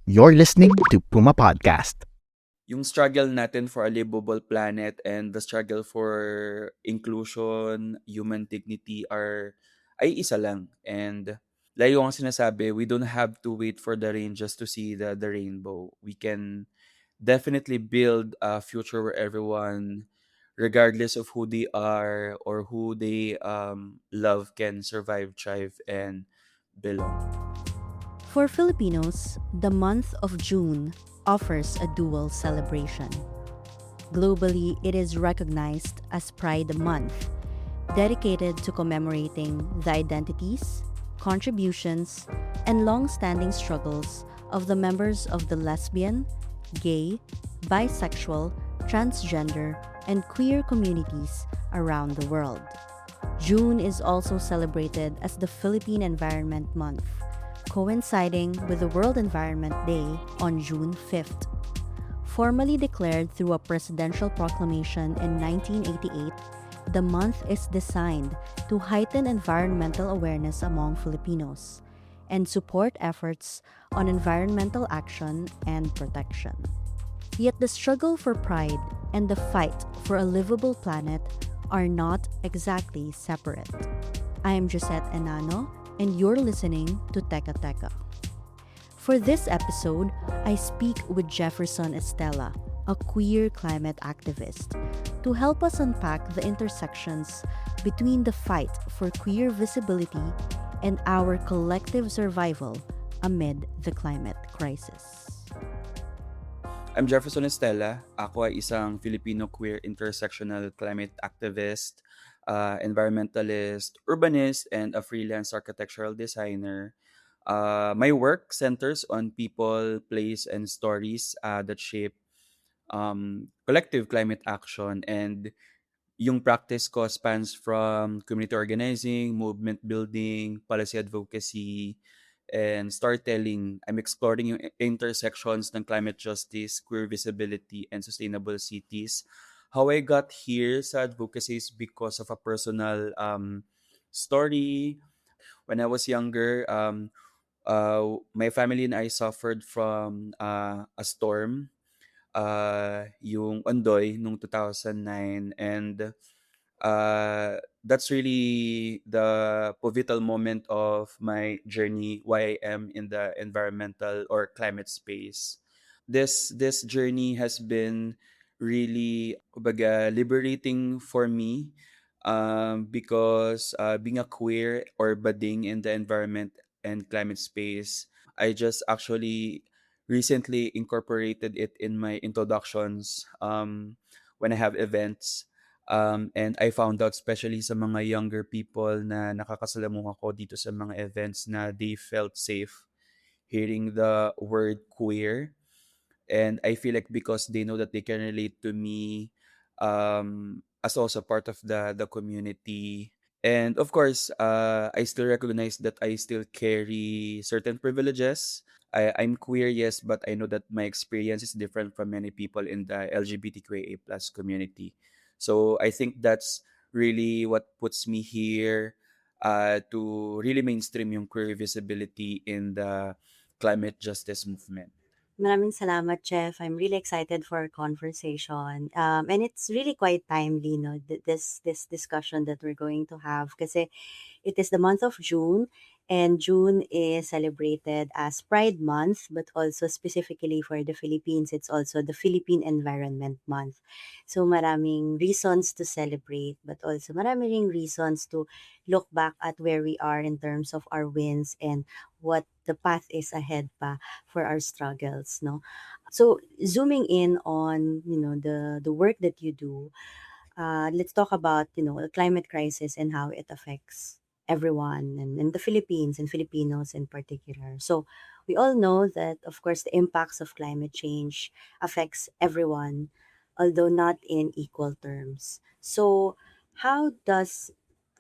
You're listening to Puma Podcast. Yung struggle natin for a livable planet and the struggle for inclusion, human dignity ay isa lang. And layo ang sinasabi, we don't have to wait for the rain just to see the rainbow. We can definitely build a future where everyone, regardless of who they are or who they love, can survive, thrive, and belong. For Filipinos, the month of June offers a dual celebration. Globally, it is recognized as Pride Month, dedicated to commemorating the identities, contributions, and long standing struggles of the members of the lesbian, gay, bisexual, transgender, and queer communities around the world. June is also celebrated as the Philippine Environment Month, coinciding with the World Environment Day on June 5th. Formally declared through a presidential proclamation in 1988, the month is designed to heighten environmental awareness among Filipinos and support efforts on environmental action and protection. Yet the struggle for pride and the fight for a livable planet are not exactly separate. I am Josette Enano, and you're listening to Teka Teka. For this episode, I speak with Jefferson Estella, a queer climate activist, to help us unpack the intersections between the fight for queer visibility and our collective survival amid the climate crisis. I'm Jefferson Estella. Ako ay isang Filipino queer intersectional climate activist, environmentalist, urbanist, and a freelance architectural designer. My work centers on people, place, and stories that shape collective climate action. And yung practice ko spans from community organizing, movement building, policy advocacy, and storytelling. I'm exploring yung intersections ng climate justice, queer visibility, and sustainable cities. How I got here sa advocacy is because of a personal story. When I was younger, my family and I suffered from a storm, yung Ondoy nung 2009, and that's really the pivotal moment of my journey, why I am in the environmental or climate space. This journey has been really kumbaga, liberating for me, because being a queer or budding in the environment and climate space, I just actually recently incorporated it in my introductions, when I have events. And I found out, especially sa mga younger people na nakakasalamuha ko dito sa mga events, na they felt safe hearing the word queer. And I feel like because they know that they can relate to me, as also part of the community. And of course, I still recognize that I still carry certain privileges. I'm queer, yes, but I know that my experience is different from many people in the LGBTQIA plus community. So I think that's really what puts me here, to really mainstream yung queer visibility in the climate justice movement. Maraming salamat, Jeff. I'm really excited for our conversation. And it's really quite timely, no, this discussion that we're going to have kasi it is the month of June, and June is celebrated as Pride Month, but also specifically for the Philippines, it's also the Philippine Environment Month. So maraming reasons to celebrate, but also maraming reasons to look back at where we are in terms of our wins and what the path is ahead pa for our struggles, no? So zooming in on, the work that you do, let's talk about, the climate crisis and how it affects everyone and in the Philippines and Filipinos in particular. So we all know that, of course, the impacts of climate change affects everyone, although not in equal terms. So how does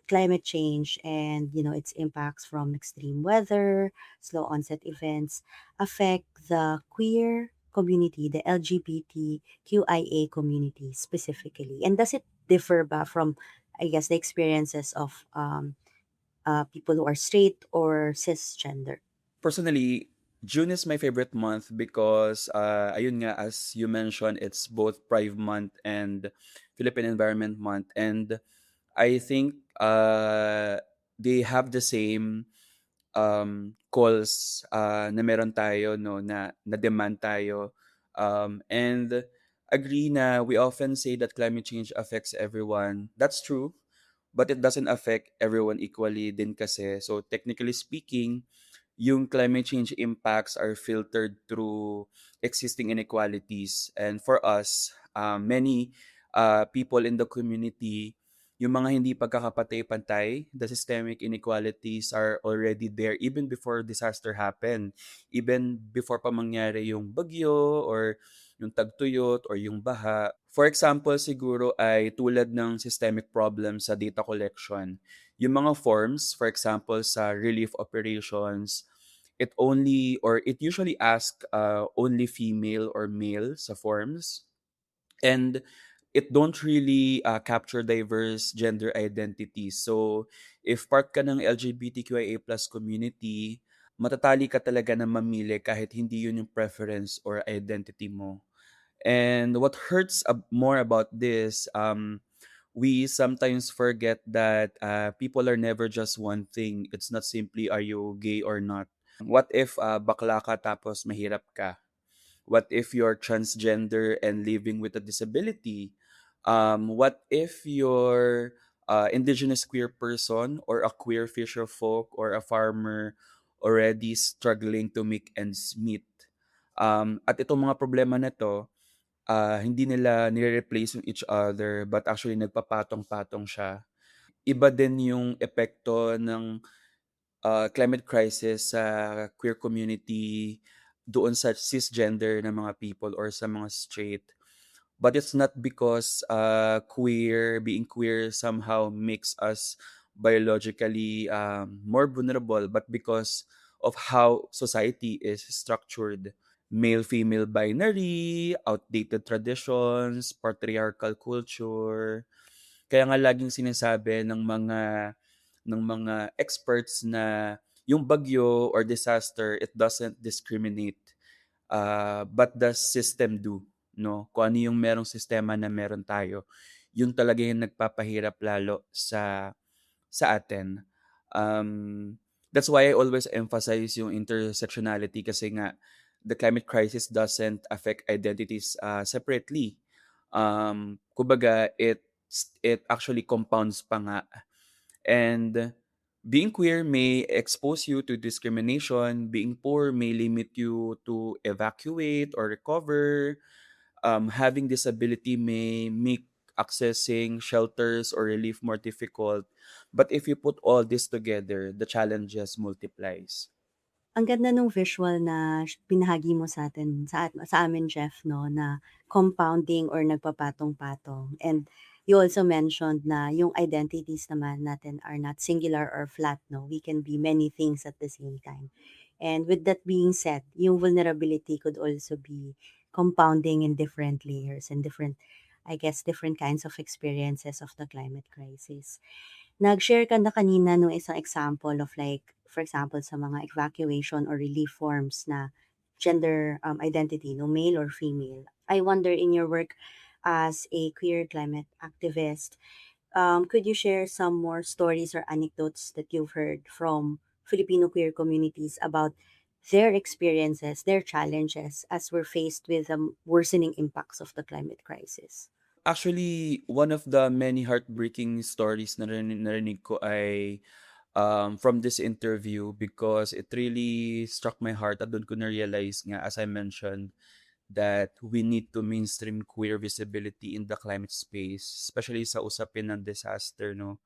climate change and, its impacts from extreme weather, slow onset events affect the queer community, the LGBTQIA community specifically? And does it differ from, I guess, the experiences of people who are straight or cisgender? Personally, June is my favorite month because ayun nga, as you mentioned, it's both Pride Month and Philippine Environment Month, and I think they have the same calls na meron tayo, no, na demand tayo, and agree na we often say that climate change affects everyone. That's true, but it doesn't affect everyone equally din kasi. So technically speaking, yung climate change impacts are filtered through existing inequalities. And for us, many people in the community, yung mga hindi pagkakapantay-pantay, the systemic inequalities are already there even before disaster happen. Even before pa mangyari yung bagyo or yung tagtuyot or yung baha. For example, siguro ay tulad ng systemic problem sa data collection. Yung mga forms, for example, sa relief operations, it usually asks only female or male sa forms, and it don't really capture diverse gender identities. So, if part ka ng LGBTQIA plus community, matatali ka talaga na mamili kahit hindi yun yung preference or identity mo. And what hurts more about this, we sometimes forget that people are never just one thing. It's not simply are you gay or not. What if bakla ka tapos mahirap ka? What if you're transgender and living with a disability? What if you're indigenous queer person or a queer fisher folk or a farmer already struggling to make ends meet? At itong mga problema na to, hindi nila nire-replace yung each other but actually nagpapatong-patong siya. Iba din yung epekto ng climate crisis sa queer community doon sa cisgender na mga people or sa mga straight. But it's not because being queer somehow makes us biologically more vulnerable, but because of how society is structured. Male-female binary, outdated traditions, patriarchal culture. Kaya nga laging sinasabi ng mga experts na yung bagyo or disaster, it doesn't discriminate, but the system do, no? Kung ano yung merong sistema na meron tayo, yun talaga yung nagpapahirap lalo sa atin. That's why I always emphasize yung intersectionality kasi nga the climate crisis doesn't affect identities separately. Kumbaga, it actually compounds pa nga. And being queer may expose you to discrimination. Being poor may limit you to evacuate or recover. Having disability may make accessing shelters or relief more difficult. But if you put all this together, the challenges multiplies. Ang ganda nung visual na binahagi mo sa'tin sa amin, Jeff, 'no, na compounding or nagpapatong-patong. And you also mentioned na yung identities naman natin are not singular or flat, 'no, we can be many things at the same time. And with that being said, yung vulnerability could also be compounding in different layers and different, I guess, different kinds of experiences of the climate crisis. Nag-share ka na kanina nung isang example of like, for example, sa mga evacuation or relief forms na gender identity, no, male or female. I wonder, in your work as a queer climate activist, could you share some more stories or anecdotes that you've heard from Filipino queer communities about their experiences, their challenges as we're faced with the worsening impacts of the climate crisis? Actually, one of the many heartbreaking stories na narinig ko ay from this interview because it really struck my heart at doon ko na-realize nga, as I mentioned, that we need to mainstream queer visibility in the climate space, especially sa usapin ng disaster, no?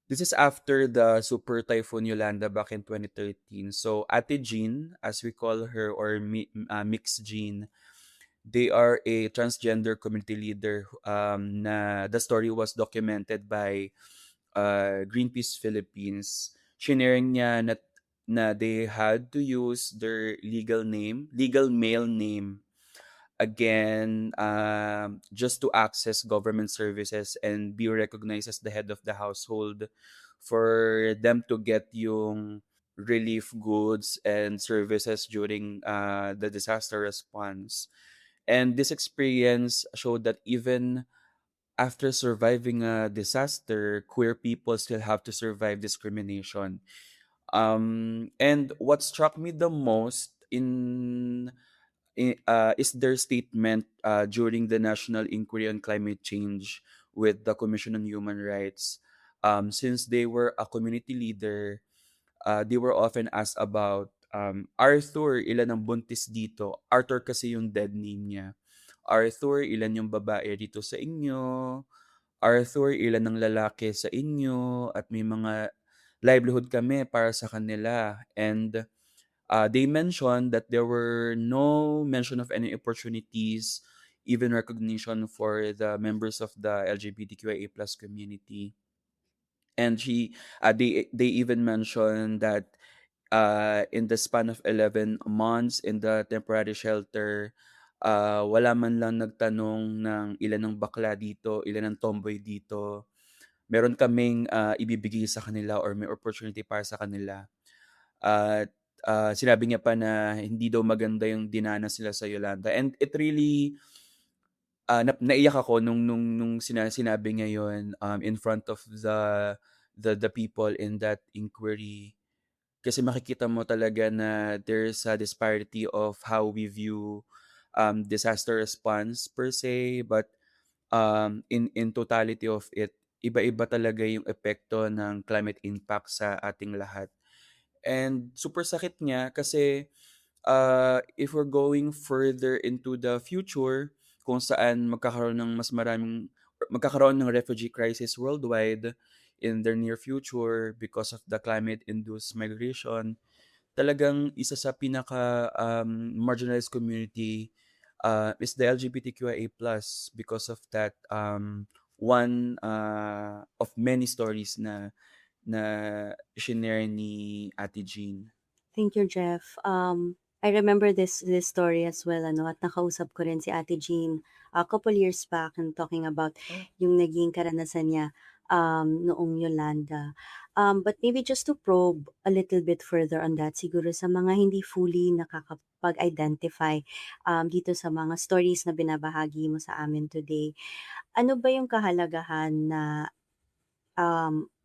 This is after the Super Typhoon Yolanda back in 2013. So, Ate Jean, as we call her, or Mix Jean, they are a transgender community leader na the story was documented by Greenpeace Philippines. Shinering niya na they had to use their legal male name again, just to access government services and be recognized as the head of the household, for them to get yung relief goods and services during the disaster response. And this experience showed that even after surviving a disaster, queer people still have to survive discrimination. And what struck me the most is their statement during the National Inquiry on Climate Change with the Commission on Human Rights. Since they were a community leader, they were often asked about Arthur, ilan ang buntis dito? Arthur kasi yung dead name niya. Arthur, ilan yung babae dito sa inyo? Arthur, ilan ang lalaki sa inyo? At may mga livelihood kami para sa kanila. And they mentioned that there were no mention of any opportunities, even recognition for the members of the LGBTQIA plus community. And they even mentioned that in the span of 11 months in the temporary shelter, wala man lang nagtanong ng ilan ng bakla dito, ilan ng tomboy dito. Meron kaming ibibigay sa kanila or may opportunity para sa kanila. At sinabi niya pa na hindi daw maganda yung dinanas nila sa Yolanda. And it really naiyak ako nung sinabi niya yun in front of the people in that inquiry. Kasi makikita mo talaga na there's a disparity of how we view disaster response per se, but in totality of it, iba-iba talaga yung epekto ng climate impact sa ating lahat. And super sakit niya kasi if we're going further into the future, kung saan magkakaroon ng refugee crisis worldwide in the near future because of the climate-induced migration, talagang isa sa pinaka marginalized community is the LGBTQIA plus because of that one of many stories na shinare ni Ate Jean. Thank you, Jeff. I remember this story as well, at nakausap ko rin si Ate Jean a couple years back and talking about Oh. yung naging karanasan niya noong Yolanda. But maybe just to probe a little bit further on that, siguro sa mga hindi fully nakakapag-identify dito sa mga stories na binabahagi mo sa amin today, ano ba yung kahalagahan na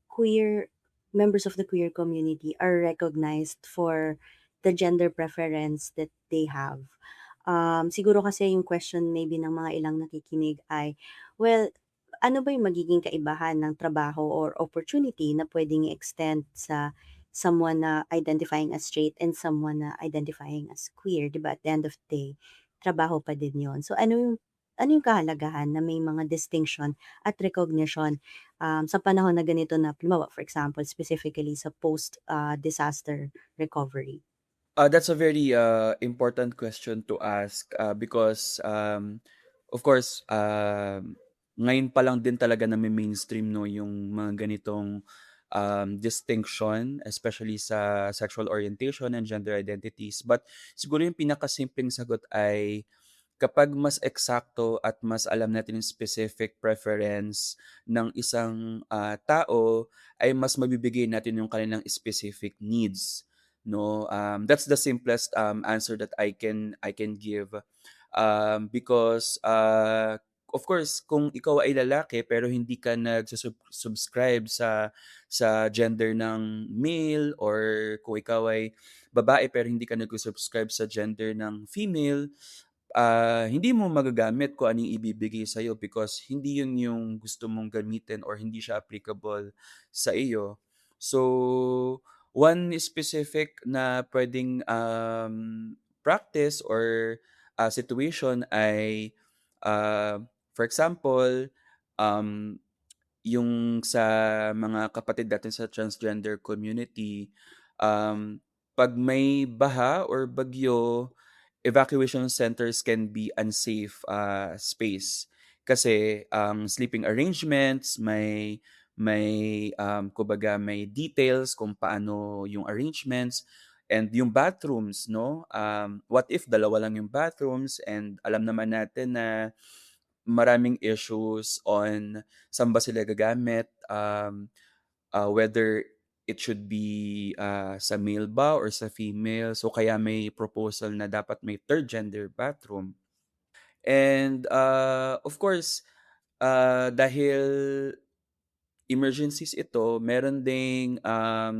queer members of the queer community are recognized for the gender preference that they have? Siguro kasi yung question maybe ng mga ilang nakikinig ay, well, ano ba yung magiging kaibahan ng trabaho or opportunity na pwedeng i-extend sa someone na identifying as straight and someone na identifying as queer, 'di ba? At the end of the day, trabaho pa din 'yon. So ano yung kahalagahan na may mga distinction at recognition sa panahon na ganito na halimbawa, for example, specifically sa post disaster recovery? That's a very important question to ask because of course ngayon pa lang din talaga na may mainstream no yung mga ganitong distinction, especially sa sexual orientation and gender identities. But siguro yung pinakasimpleng sagot ay kapag mas eksakto at mas alam natin yung specific preference ng isang tao, ay mas mabibigay natin yung kanilang specific needs. No, that's the simplest answer that I can give. Because of course, kung ikaw ay lalaki pero hindi ka nag-subscribe sa gender ng male, or kung ikaw ay babae pero hindi ka nag-subscribe sa gender ng female, hindi mo magagamit kung anong ibibigay sa'yo because hindi yun yung gusto mong gamitin or hindi siya applicable sa iyo. So, one specific na pwedeng practice or situation ay, uh, for example, um, yung sa mga kapatid natin sa transgender community, um, 'pag may baha or bagyo, evacuation centers can be unsafe space. Kasi sleeping arrangements, kumbaga may details kung paano yung arrangements and yung bathrooms, no? What if dalawa lang yung bathrooms and alam naman natin na maraming issues on saan ba sila gagamit, whether it should be sa male ba or sa female. So kaya may proposal na dapat may third gender bathroom. And of course, dahil emergencies ito, meron ding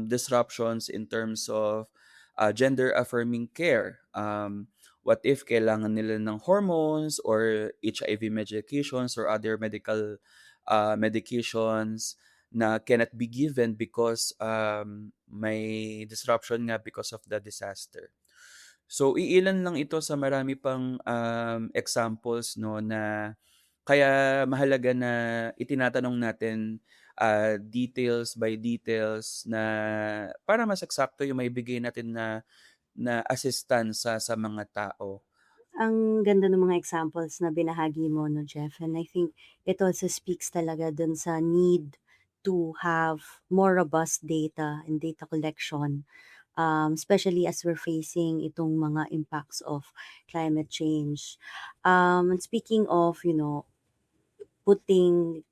disruptions in terms of gender affirming care. What if kailangan nila ng hormones or HIV medications or other medical medications na cannot be given because may disruption nga because of the disaster. So iilan lang ito sa marami pang examples no na kaya mahalaga na itinatanong natin details by details na para mas eksakto yung maibigay natin na assistance sa mga tao. Ang ganda ng mga examples na binahagi mo 'no, Jeff, and I think it also speaks talaga dun sa need to have more robust data and data collection, especially as we're facing itong mga impacts of climate change. And speaking of, putting,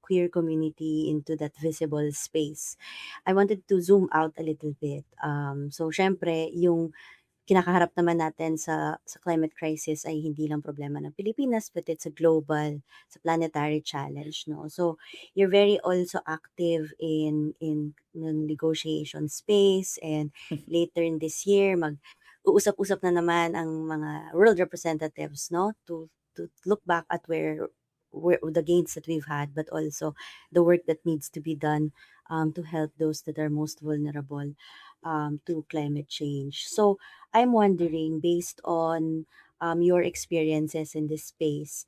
queer community into that visible space, I wanted to zoom out a little bit. So siyempre yung kinakaharap naman natin sa climate crisis ay hindi lang problema ng Pilipinas, but it's a global, it's a planetary challenge, no? So you're very also active in the negotiation space, and later in this year uusap-usap na naman ang mga world representatives, no, to look back at where the gains that we've had, but also the work that needs to be done to help those that are most vulnerable to climate change. So I'm wondering, based on your experiences in this space,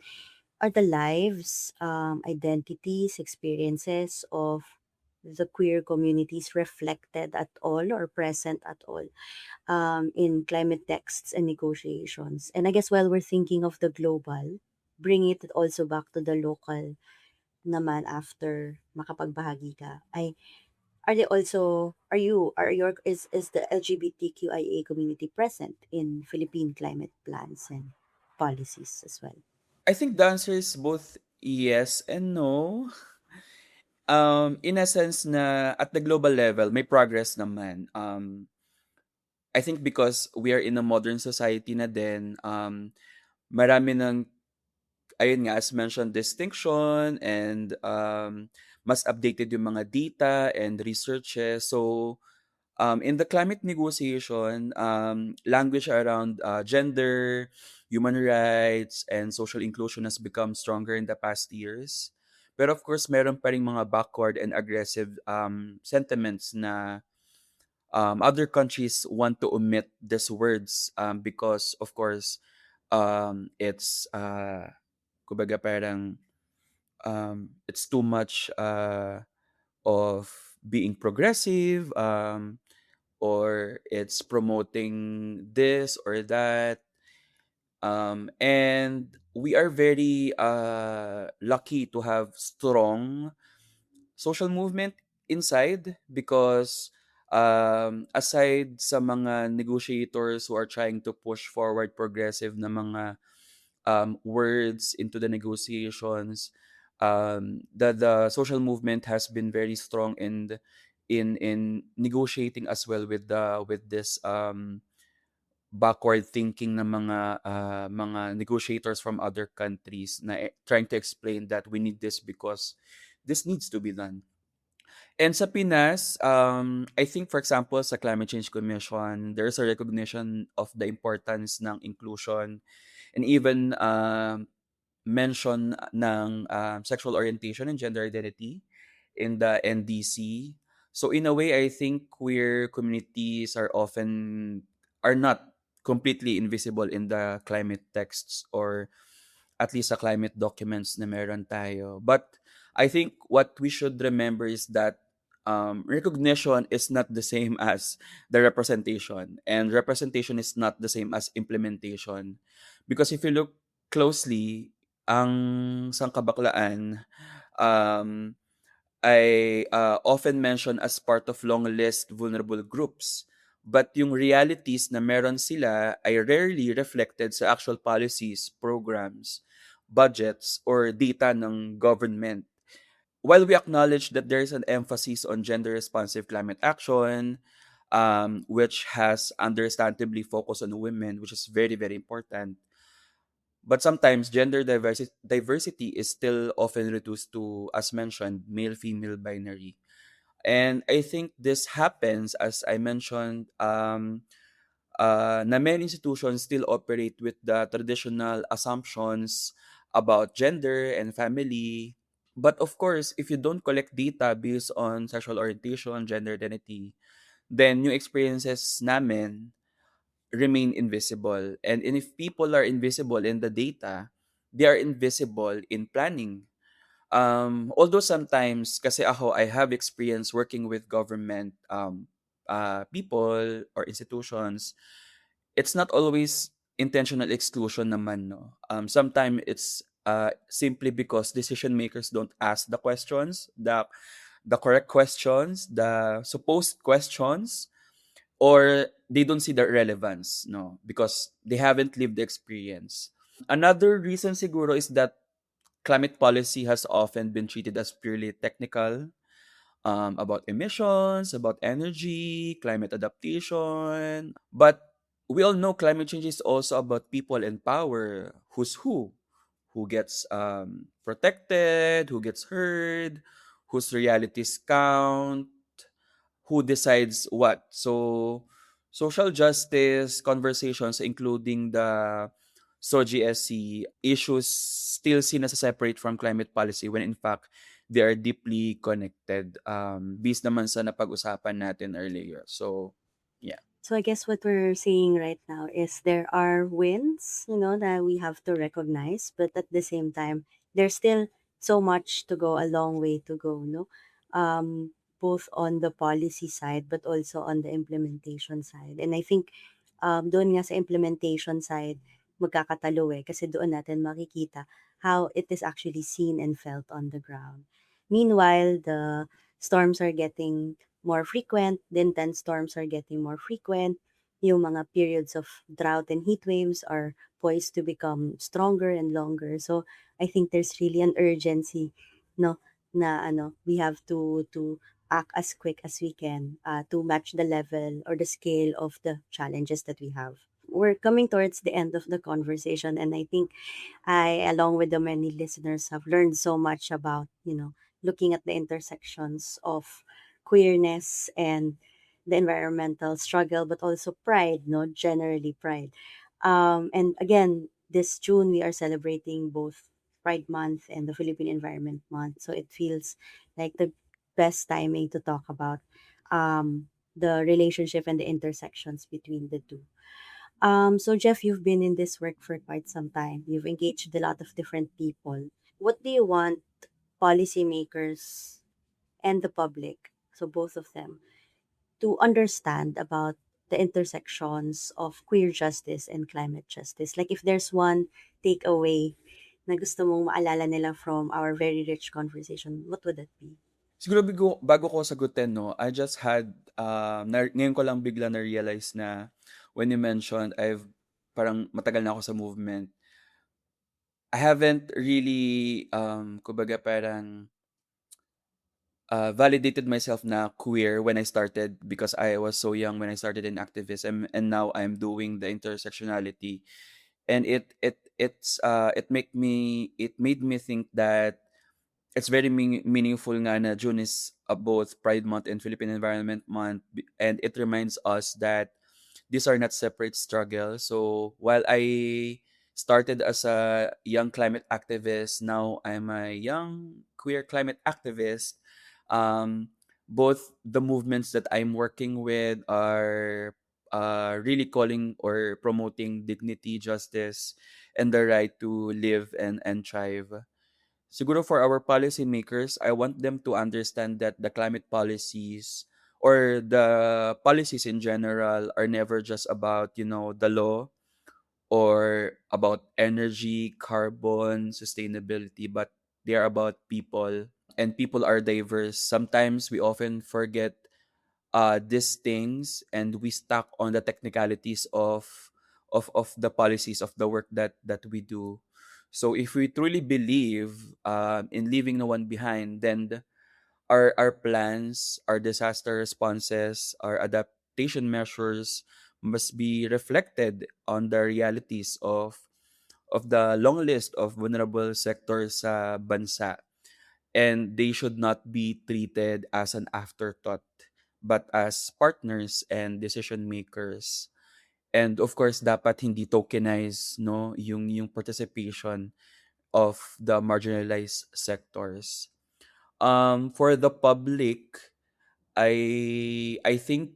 are the lives, identities, experiences of the queer communities reflected at all or present at all in climate texts and negotiations? And I guess while we're thinking of the global, bring it also back to the local naman after makapagbahagi ka. Is the LGBTQIA community present in Philippine climate plans and policies as well? I think the answer is both yes and no. In a sense na at the global level, may progress naman. I think because we are in a modern society na din, marami ng, ayun nga, as mentioned, distinction and mas updated yung mga data and researches. So, in the climate negotiation, language around gender, human rights, and social inclusion has become stronger in the past years. Pero of course, meron pa rin mga backward and aggressive sentiments na other countries want to omit these words because, of course, it's, kumbaga parang, it's too much of being progressive, or it's promoting this or that. And we are very lucky to have strong social movement inside because aside sa mga negotiators who are trying to push forward progressive na mga words into the negotiations, the social movement has been very strong in negotiating as well with this backward thinking na mga negotiators from other countries na trying to explain that we need this because this needs to be done. And sa Pinas, I think for example sa Climate Change Commission, there's a recognition of the importance ng inclusion and even mention ng sexual orientation and gender identity in the NDC. So in a way, I think queer communities are not completely invisible in the climate texts or at least sa climate documents na meron tayo. But I think what we should remember is that recognition is not the same as the representation, and representation is not the same as implementation. Because if you look closely, ang sangkabaklaan um, ay often mentioned as part of long list vulnerable groups. But yung realities na meron sila ay rarely reflected sa actual policies, programs, budgets, or data ng government. while we acknowledge that there is an emphasis on gender responsive climate action, which has understandably focused on women, which is very, very important. But sometimes diversity is still often reduced to, as mentioned, male female binary. And I think this happens, as I mentioned, na many institutions still operate with the traditional assumptions about gender and family. But of course, if you don't collect data based on sexual orientation, gender identity, then new experiences namin remain invisible. And if people are invisible in the data, they are invisible in planning. Although sometimes, kasi ako, I have experience working with government people or institutions, it's not always intentional exclusion naman, no. Sometimes it's simply because decision makers don't ask the questions, the correct questions, the supposed questions, or they don't see the relevance, no, because they haven't lived the experience. Another reason siguro is that climate policy has often been treated as purely technical, about emissions, about energy, climate adaptation. But we all know climate change is also about people and power. Who gets protected, who gets heard, whose realities count, who decides what. So, social justice conversations, including the SOGSC issues, still seen as a separate from climate policy when in fact they are deeply connected. Based naman sa napag-usapan natin earlier. So, yeah. So I guess what we're seeing right now is there are wins, that we have to recognize, but at the same time, there's still so much to go, a long way to go, no? Both on the policy side, but also on the implementation side. And I think doon nga sa implementation side, magkakatalo kasi doon natin makikita how it is actually seen and felt on the ground. Meanwhile, the storms are getting more frequent, the intense storms are getting more frequent, yung mga periods of drought and heat waves are poised to become stronger and longer. So I think there's really an urgency, no, na we have to act as quick as we can to match the level or the scale of the challenges that we have. We're coming towards the end of the conversation, and I think I, along with the many listeners, have learned so much about, looking at the intersections of queerness and the environmental struggle, but also pride, no, generally pride. And again, this June we are celebrating both Pride Month and the Philippine Environment Month, so it feels like the best timing to talk about the relationship and the intersections between the two. So Jeff, you've been in this work for quite some time. You've engaged a lot of different people. What do you want policymakers and the public, so both of them, to understand about the intersections of queer justice and climate justice? Like if there's one takeaway na gusto mong maalala nila from our very rich conversation, what would that be? Siguro bago ko sagutin, no, I just had, ngayon ko lang bigla na-realize na when you mentioned, parang matagal na ako sa movement. I haven't really, kumbaga parang, validated myself na queer when I started because I was so young when I started in activism, and now I'm doing the intersectionality. And it made me think that it's very meaningful nga na June is both Pride Month and Philippine Environment Month, and it reminds us that these are not separate struggles. So while I started as a young climate activist, now I'm a young queer climate activist. Um, Both the movements that I'm working with are really calling or promoting dignity, justice, and the right to live and thrive. Siguro for our policymakers, I want them to understand that the climate policies or the policies in general are never just about, the law or about energy, carbon, sustainability, but they are about people, and people are diverse. Sometimes we often forget these things and we stuck on the technicalities of the policies of the work that we do. So if we truly believe in leaving no one behind, then our plans, our disaster responses, our adaptation measures must be reflected on the realities of the long list of vulnerable sectors sa bansa, and they should not be treated as an afterthought but as partners and decision makers. And of course dapat hindi tokenize no yung participation of the marginalized sectors. For the public, I think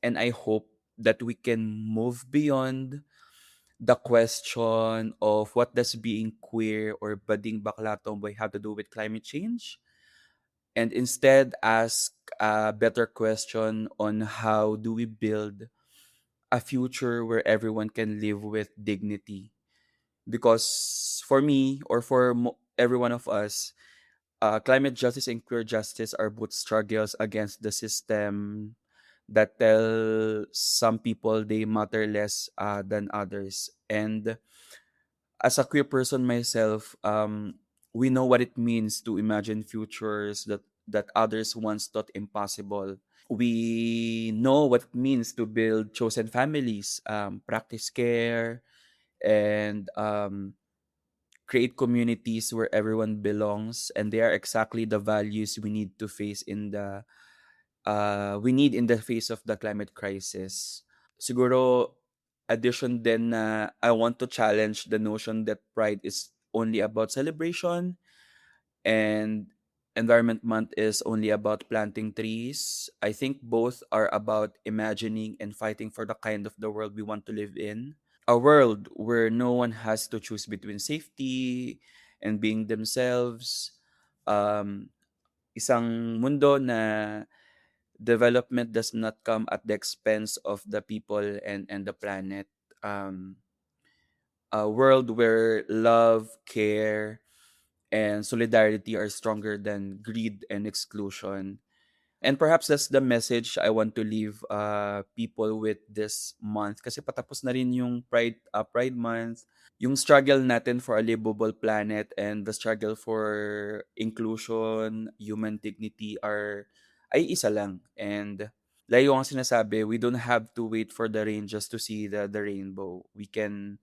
and I hope that we can move beyond the question of what does being queer or budding bakla tomboy have to do with climate change, and instead ask a better question on how do we build a future where everyone can live with dignity. Because for me, or for every one of us, climate justice and queer justice are both struggles against the system that tell some people they matter less than others. And as a queer person myself, we know what it means to imagine futures that others once thought impossible. We know what it means to build chosen families, practice care, and create communities where everyone belongs. And they are exactly the values we need to face in the we need in the face of the climate crisis. Siguro, addition din na I want to challenge the notion that pride is only about celebration and Environment Month is only about planting trees. I think both are about imagining and fighting for the kind of the world we want to live in. A world where no one has to choose between safety and being themselves. Um, Isang mundo na development does not come at the expense of the people and the planet. Um, a world where love, care, and solidarity are stronger than greed and exclusion. And perhaps that's the message I want to leave people with this month. Kasi patapos na rin yung Pride Month. Yung struggle natin for a livable planet and the struggle for inclusion, human dignity ay isa lang. And layo ang sinasabi, we don't have to wait for the rain just to see the rainbow. We can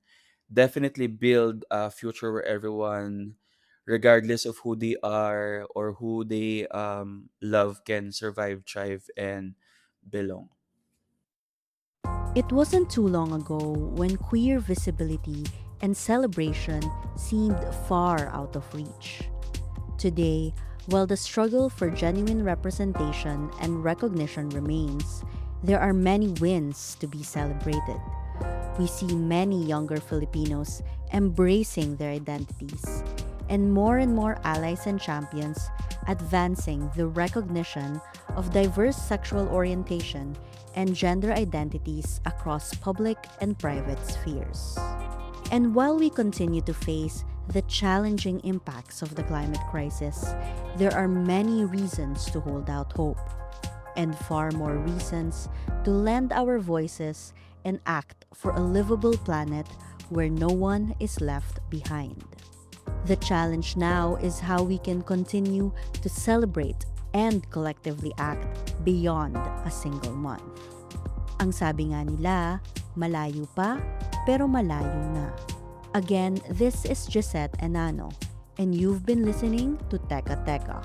definitely build a future where everyone, regardless of who they are or who they love, can survive, thrive, and belong. It wasn't too long ago when queer visibility and celebration seemed far out of reach. Today, while the struggle for genuine representation and recognition remains, there are many wins to be celebrated. We see many younger Filipinos embracing their identities, and more allies and champions advancing the recognition of diverse sexual orientation and gender identities across public and private spheres. And while we continue to face the challenging impacts of the climate crisis, there are many reasons to hold out hope, and far more reasons to lend our voices and act for a livable planet where no one is left behind. The challenge now is how we can continue to celebrate and collectively act beyond a single month. Ang sabi nga nila, malayo pa, pero malayo na. Again, this is Gisette Enano, and you've been listening to Teka Teka.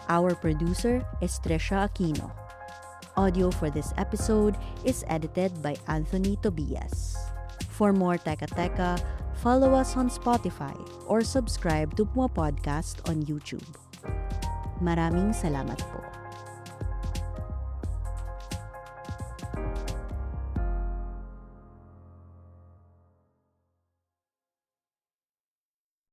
Our producer is Trisha Aquino. Audio for this episode is edited by Anthony Tobias. For more Teka Teka, follow us on Spotify or subscribe to Puma Podcast on YouTube. Maraming salamat po.